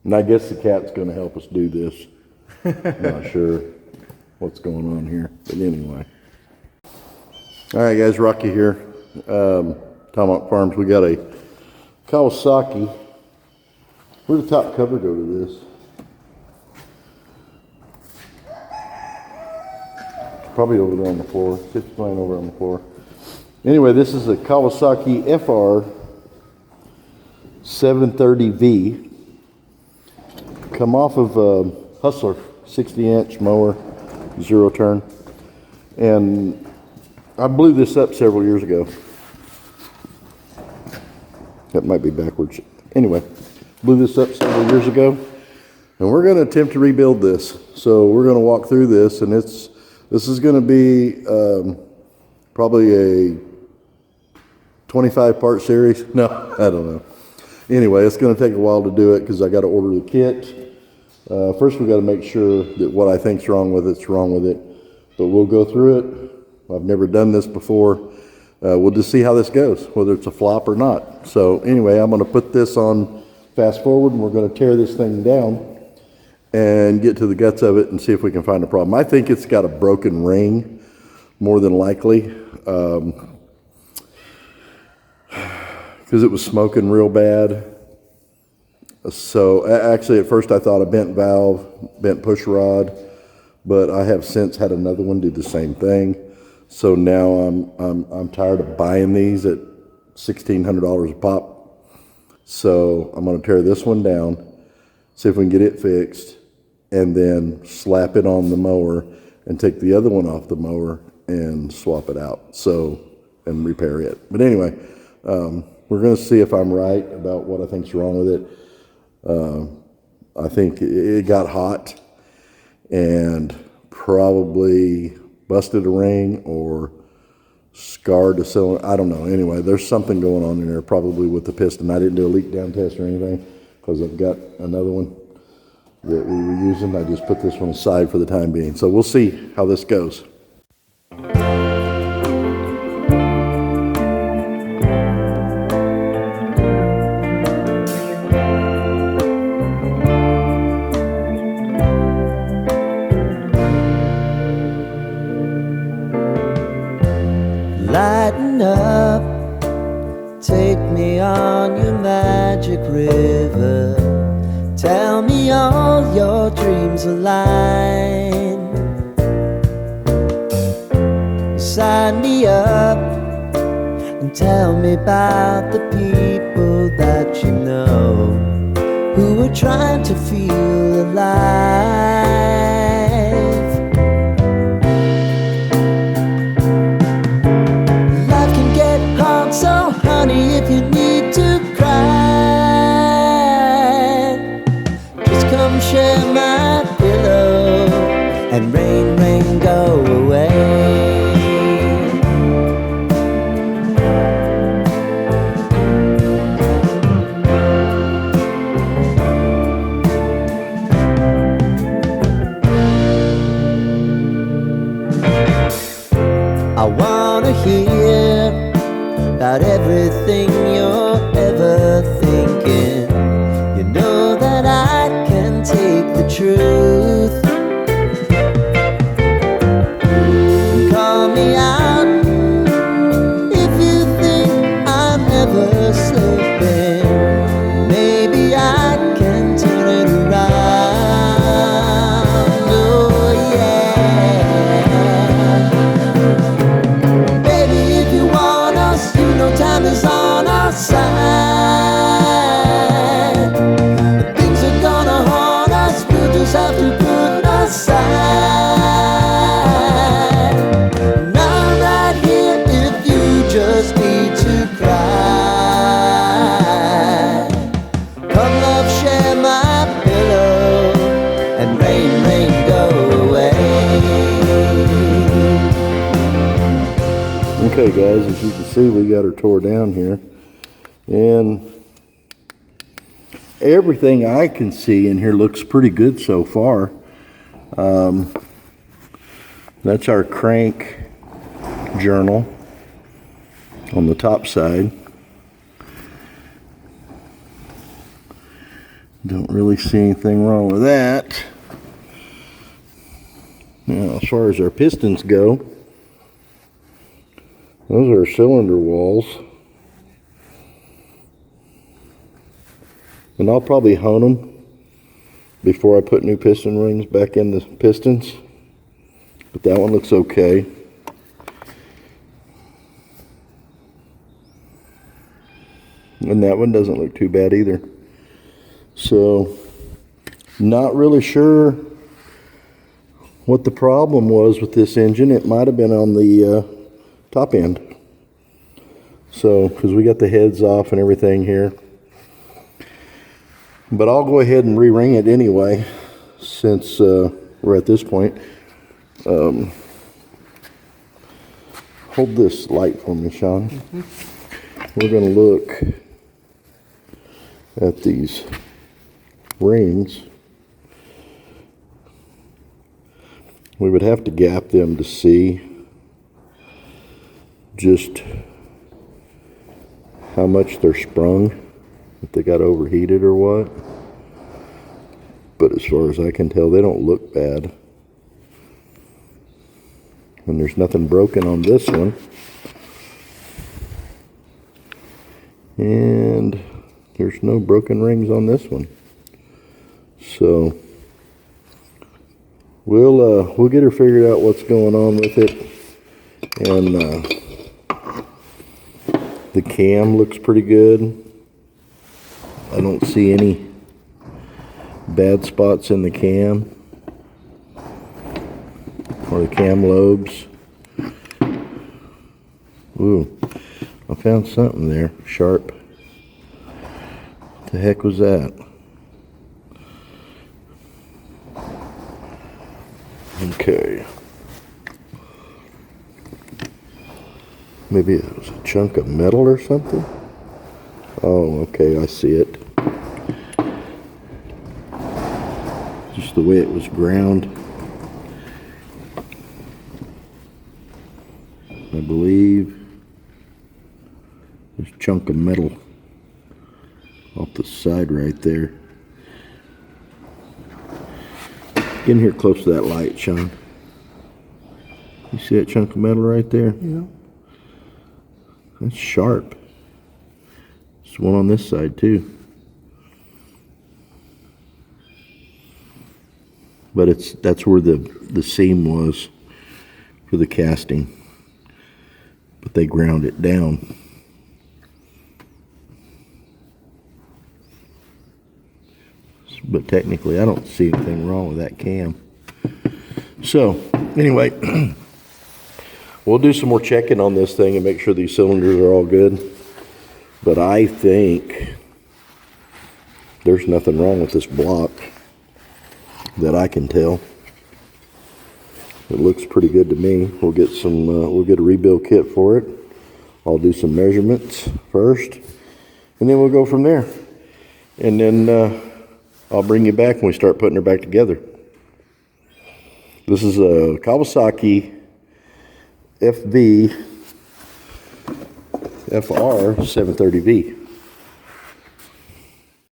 And I guess the cat's going to help us do this. I'm not sure what's going on here, but anyway. All right, guys, Rocky here. Tomahawk Farms. We got a Kawasaki. Where'd the top cover go to this? Probably over there on the floor. It's laying over on the floor. Anyway, this is a Kawasaki Fr730v. Come off of a Hustler 60-inch mower, zero turn. And I blew this up several years ago. That might be backwards. Anyway, blew this up several years ago. And we're going to attempt to rebuild this. So we're going to walk through this, and this is going to be probably a 25-part series. No, I don't know. Anyway, it's going to take a while to do it because I got to order the kit. First, we got to make sure that what I think's wrong with it's wrong with it. But we'll go through it. I've never done this before. We'll just see how this goes, whether it's a flop or not. So anyway, I'm going to put this on fast forward, and we're going to tear this thing down and get to the guts of it and see if we can find a problem. I think it's got a broken ring, more than likely, because it was smoking real bad. So actually, at first I thought a bent valve, bent push rod, but I have since had another one do the same thing. So now I'm tired of buying these at $1,600 a pop. So I'm going to tear this one down, see if we can get it fixed, and then slap it on the mower and take the other one off the mower and swap it out. So, and repair it. But anyway, we're going to see if I'm right about what I think's wrong with it. I think it got hot and probably busted a ring or scarred a cylinder. I don't know. Anyway, there's something going on in there probably with the piston. I didn't do a leak down test or anything because I've got another one that we were using. I just put this one aside for the time being. So we'll see how this goes. Lighten up, take me on your magic river. Tell me all your dreams align. Sign me up and tell me about the people that you know who are trying to feel alive. So honey, if you need to cry, just come share my pillow and rain, rain, go away. I wanna hear about everything you're ever thinking. You know that I can take the truth and call me out if you think I'm ever slipping. Maybe I can turn it around. Oh yeah. Baby, if you want us, you know time is on our side. Things are gonna haunt us, we'll just have to put aside. And I'm right here if you just need to cry. Come love, share my pillow and rain, rain, go away. Okay, guys, as you can see, we got her tore down here, and everything I can see in here looks pretty good so far. That's our crank journal on the top side. Don't really see anything wrong with that. Now, as far as our pistons go, those are cylinder walls. And I'll probably hone them before I put new piston rings back in the pistons. But that one looks okay. And that one doesn't look too bad either. So, not really sure what the problem was with this engine. It might have been on the top end. So, because we got the heads off and everything here. But I'll go ahead and re-ring it anyway, since we're at this point. Hold this light for me, Sean. We're going to look at these rings. We would have to gap them to see just how much they're sprung, if they got overheated or what. But as far as I can tell, they don't look bad. And there's nothing broken on this one. And there's no broken rings on this one. So we'll get her figured out what's going on with it. And the cam looks pretty good. I don't see any bad spots in the cam or the cam lobes. Ooh, I found something there, sharp. What the heck was that? Okay. Maybe it was a chunk of metal or something? Oh, okay, I see it. Just the way it was ground. I believe there's a chunk of metal off the side right there. Get in here close to that light, Sean. You see that chunk of metal right there? Yeah. That's sharp. There's one on this side too. But that's where the seam was for the casting. But they ground it down. But technically I don't see anything wrong with that cam. So anyway, we'll do some more checking on this thing and make sure these cylinders are all good. But I think there's nothing wrong with this block that I can tell. It looks pretty good to me. We'll get a rebuild kit for it. I'll do some measurements first, and then we'll go from there. And then I'll bring you back when we start putting her back together. This is a Kawasaki Fr730v.